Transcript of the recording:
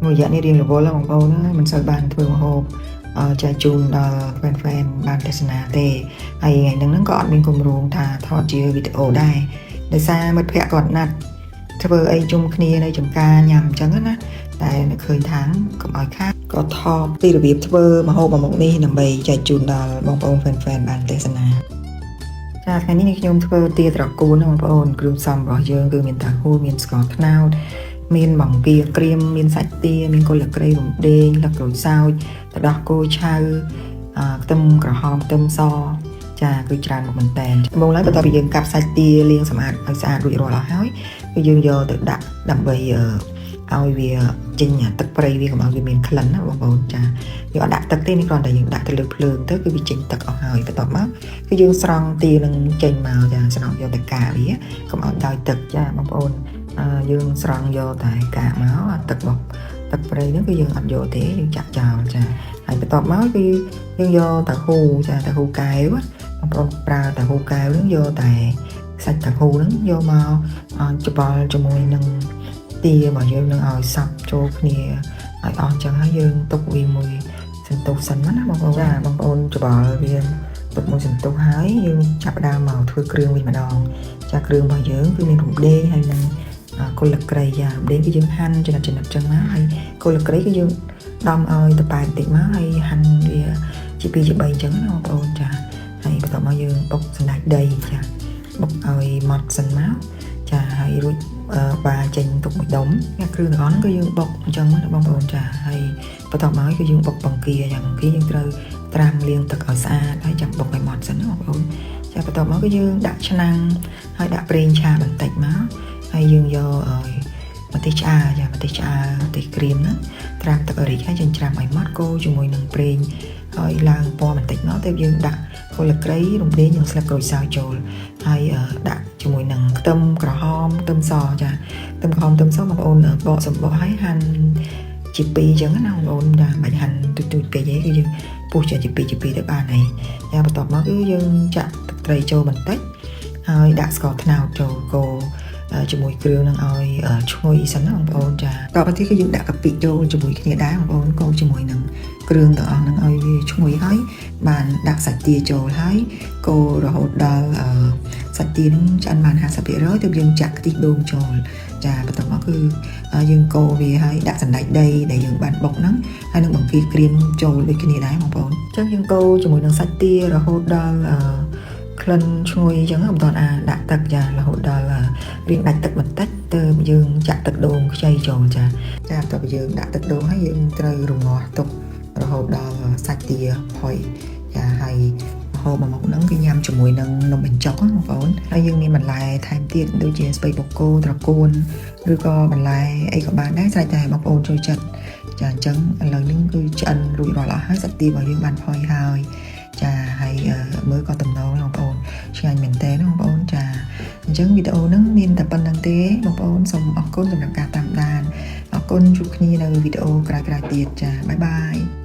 មួយរយៈនេះរៀងរវល់បងប្អូនមិនសូវបានធ្វើម្ហូបចែកជូនដល់ហ្វេនបានទស្សនាទេហើយថ្ងៃហ្នឹងក៏អត់មានគម្រោងថាថតជាវីដេអូដែរដោយសារមិត្តភ័ក្តិគាត់ណាត់ធ្វើអីជុំគ្នានៅចំការញ៉ាំអញ្ចឹងណាតែនៅឃើញថាកុំឲ្យខាតក៏ថតពីរបៀបធ្វើម្ហូបមួយមុខនេះដើម្បីចែកជូនដល់បងប្អូនហ្វេនបានទស្សនាចាថ្ងៃនេះខ្ញុំធ្វើទាត្រកូលណាបងប្អូនគ្រឿងផ្សំរបស់យើងគឺមានតាហ៊ូមានស្ករត្នោតមានបង្គាក្រៀមមានសាច់ទាមានគល់ក្រីរំដេងទឹកក្រូចសើចទឹកដោះគោឆៅខ្ទឹមក្រហមខ្ទឹមសចាគឺច្រើនមកមែនតែនដំបូងឡើយបន្ទាប់ពីយើងកាប់សាច់ទាលាងសម្អាតឲ្យស្អាតរួចរាល់អស់ហើយគឺយើងយកទៅដាក់ដើម្បីឲ្យវាចេញទឹកប្រៃវាកុំឲ្យវាមានក្លិនណាបងប្អូនចាយើងអត់ដាក់ទឹកទេនេះគ្រាន់តែយើងដាក់ទៅលើភ្លើងទៅគឺវាចេញទឹកអស់ហើយបន្ទាប់មកគឺយើងស្រង់ទានឹងចេញមកចាស្រង់យកទៅកាវាកុំឲ្យដោយទឹកចាបងប្អូនយើងស្រង់យកតែកាមកទឹករបស់ទឹកប្រៃហ្នឹងគឺយើងអត់យកទេយើងចាក់ចោលចាហើយបន្ទាប់មកគឺយើងយកតាហ៊ូចាតាហ៊ូកែវបងប្អូនប្រើតាហ៊ូកែវហ្នឹងយកតែសាច់តាហ៊ូហ្នឹងយកមកច្បល់ជាមួយនឹងទារបស់យើងនឹងឲ្យសព្វចូលគ្នាឲ្យអស់ចឹងហើយយើងទុកវាមួយសន្ទុះសិនណាបងប្អូនចាបងប្អូនច្បល់វាទុកមួយសន្ទុះហើយយើងចាប់ផ្ដើមមកធ្វើគ្រឿងវិញម្ដងចាគ្រឿងរបស់យើងគឺមានរំដេងហើយនឹងគល់ក្រីចារំដេងគឺយើងហាន់ចំណិតចឹងមកហើយគល់ក្រីគឺយើងដំឲ្យទៅប៉ែតបន្តិចមកហើយហាន់វាជា2ជា3ចឹងណាបងប្អូនចាហើយបន្ទាប់មកយើងបុកសណ្តែកដីចាបុកឲ្យម៉ត់សិនមកចាហើយរួចបាចេញទុកមួយដុំអ្នកគ្រឿងទាំងអស់ហ្នឹងគឺយើងបុកអញ្ចឹងណាបងប្អូនចាហើយបន្ទាប់មកគឺយើងបុកបង្គាយ៉ាងបង្គាយើងត្រូវត្រាំលាងទឹកឲ្យស្អាតហើយចាំបុកឲ្យម៉ត់សិនណាបងប្អូនចាបន្ទាប់មកគឺយើងដាក់ឆ្នាំងហើយដាក់ប្រេងឆាបន្តិចមកហើយយើងយកម្ទេសឆ្អើចាម្ទេសឆ្អើម្ទេសក្រៀមហ្នឹងត្រាំទឹកឲ្យរីកហើយយើងច្រាំឲ្យម៉ត់កូរជាមួយនឹងប្រេងហើយឡើងពណ៌បន្តិចមកទៅយើងដាក់គល់ក្រីរំដេងនិងស្លឹកក្រូចសើចចូលហើយដាក់ជាមួយនឹងខ្ទឹមក្រហមខ្ទឹមសចាខ្ទឹមក្រហមខ្ទឹមសបងប្អូនបកសម្បកឲ្យហាន់ជា2អញ្ចឹងណាបងប្អូនចាមិនហាន់ទូចពេកទេគឺយើងពុះជា2ទៅបានហើយចាបន្ទាប់មកគឺយើងចាក់ទឹកត្រីចូលបន្តិចហើយដាក់ស្ករត្នោតចូលកូរជាមួយគ្រឿងនឹងឲ្យឈ្ងុយសិនណាបងប្អូនចាតទៅទៀតគឺយើងដាក់កាពិចូលជាមួយគ្នាដែរបងប្អូនកូរជាមួយនឹងគ្រឿងទាំងអស់ហ្នឹងឲ្យវាឈ្ងុយហើយបានដាក់សាច់ទាចូលហើយកូររហូតដល់សាច់ទាហ្នឹងឆ្អិនបាន 50% ទើបយើងចាក់ខ្ទិះដូងចូលចាបន្ទាប់មកគឺយើងកូរវាហើយដាក់សណ្តែកដីដែលយើងបានបុកហ្នឹងហើយនឹងបង្គាក្រៀមចូលដូចគ្នាដែរបងប្អូនអញ្ចឹងយើងកូរជាមួយនឹងសាច់ទារហូតដល់ក្លិនឈ្ងុយអញ្ចឹងមិនទាន់ដាក់ទឹកចារហូតដល់រៀងដាច់ទឹកបន្តិចទៅយើងចាក់ទឹកដូងខ្ចីចូលចាបន្ទាប់ពីយើងដាក់ទឹកដូងហើយយើងត្រូវរងាស់ទុករហូតដល់សាច់ទាផុយចាហើយម្ហូបមួយមុខហ្នឹងគឺញ៉ាំជាមួយនឹងនំបញ្ចុកណាបងប្អូនហើយយើងមានបន្លែថែមទៀតដូចជាស្ពៃបូកគោត្រកួនឬក៏បន្លែអីក៏បានដែរស្រេចតែបងប្អូនចូលចិត្តចាអញ្ចឹងឥឡូវនេះគឺឆ្អិនរួចរាល់អស់ហើយសាច់ទារបស់យើងបានផុយហើយចាហើយមើលក៏តំណងបងប្អូនឆ្ងាញ់មែនតើបងប្អូនចាអញ្ចឹងវីដេអូហ្នឹងមានតែប៉ុណ្្នឹងទេបងប្អូនសូមអរគុណសម្រាប់ការតាមដានអរគុណជួបគ្នានៅវីដេអូក្រោយៗទៀតចាបាយបាយ